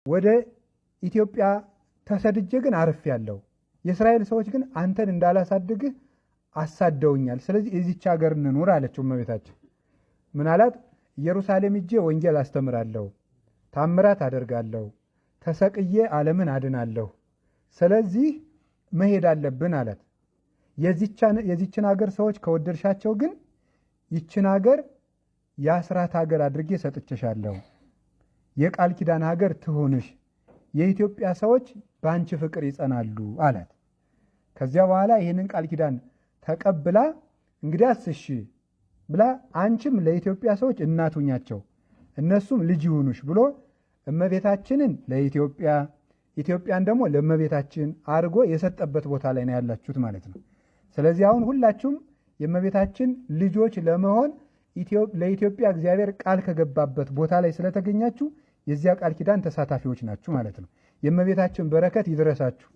ወደ ኢትዮጵያ ተሰድጄ ግን አርፌያለሁ። የእስራኤል ሰዎች ግን አንተን እንዳላሳድግህ አሳደውኛል። ስለዚህ እዚች ሀገር እንኑር አለችው እመቤታችን። ምን አላት? ኢየሩሳሌም ሄጄ ወንጌል አስተምራለሁ፣ ታምራት አደርጋለሁ፣ ተሰቅዬ ዓለምን አድናለሁ። ስለዚህ መሄድ አለብን አላት። የዚችን ሀገር ሰዎች ከወደድሻቸው ግን ይችን ሀገር የአስራት ሀገር አድርጌ ሰጥቼሻለሁ፣ የቃል ኪዳን ሀገር ትሁንሽ፣ የኢትዮጵያ ሰዎች በአንቺ ፍቅር ይጸናሉ አላት። ከዚያ በኋላ ይህንን ቃል ኪዳን ተቀብላ እንግዲያስ እሺ ብላ አንቺም ለኢትዮጵያ ሰዎች እናቱኛቸው እነሱም ልጅ ይሁኑሽ ብሎ እመቤታችንን ለኢትዮጵያ ኢትዮጵያን ደግሞ ለእመቤታችን አድርጎ የሰጠበት ቦታ ላይ ነው ያላችሁት ማለት ነው። ስለዚህ አሁን ሁላችሁም የእመቤታችን ልጆች ለመሆን ለኢትዮጵያ እግዚአብሔር ቃል ከገባበት ቦታ ላይ ስለተገኛችሁ የዚያ ቃል ኪዳን ተሳታፊዎች ናችሁ ማለት ነው። የእመቤታችን በረከት ይድረሳችሁ።